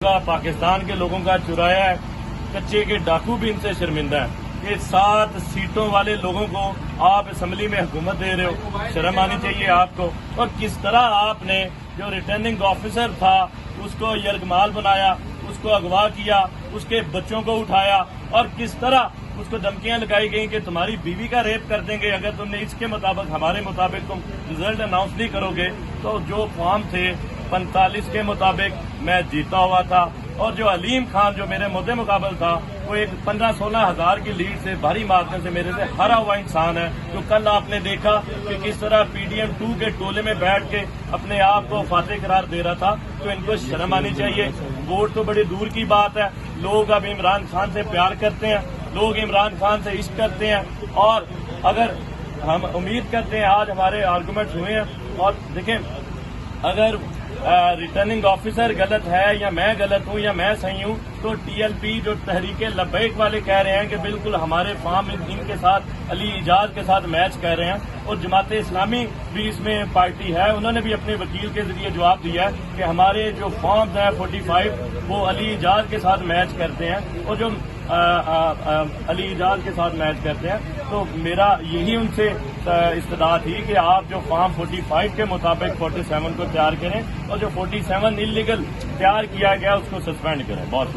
پاکستان کے لوگوں کا چرایا ہے، کچے کے ڈاکو بھی ان سے شرمندہ ہیں کہ 7 سیٹوں والے لوگوں کو آپ اسمبلی میں حکومت دے رہے ہو، شرم آنی چاہیے آپ کو۔ اور کس طرح آپ نے جو ریٹرننگ آفیسر تھا اس کو یرغمال بنایا، اس کو اغوا کیا، اس کے بچوں کو اٹھایا اور کس طرح اس کو دھمکیاں لگائی گئیں کہ تمہاری بیوی کا ریپ کر دیں گے اگر تم نے اس کے مطابق ہمارے مطابق تم رزلٹ اناؤنس نہیں کرو گے۔ تو جو فارم تھے 45 کے مطابق میں جیتا ہوا تھا، اور جو علیم خان جو میرے مدے مقابل تھا وہ ایک 15-16 ہزار کی لیڈ سے بھاری مارکن سے میرے سے ہرا ہوا انسان ہے، جو کل آپ نے دیکھا کہ کس طرح PDM-2 کے ٹولے میں بیٹھ کے اپنے آپ کو فاتح قرار دے رہا تھا۔ تو ان کو شرم آنی چاہیے۔ ووٹ تو بڑی دور کی بات ہے، لوگ اب عمران خان سے پیار کرتے ہیں، لوگ عمران خان سے عشق کرتے ہیں، اور اگر ہم امید کرتے ہیں آج ہمارے آرگومنٹس ہوئے ہیں، اور دیکھیں اگر ریٹرننگ آفیسر غلط ہے یا میں غلط ہوں یا میں صحیح ہوں تو TLP جو تحریک لبیک والے کہہ رہے ہیں کہ بالکل ہمارے فارم ان کے ساتھ علی اعجاز کے ساتھ میچ کر رہے ہیں، اور جماعت اسلامی بھی اس میں پارٹی ہے، انہوں نے بھی اپنے وکیل کے ذریعے جواب دیا ہے کہ ہمارے جو فارمز ہیں 45 وہ علی اعجاز کے ساتھ میچ کرتے ہیں، اور جو علی اعجاز کے ساتھ میچ کرتے ہیں۔ تو میرا یہی ان سے استدعا تھی کہ آپ جو فارم 45 کے مطابق 47 کو تیار کریں، اور جو 47 انلیگل تیار کیا گیا اس کو سسپینڈ کریں۔ بہت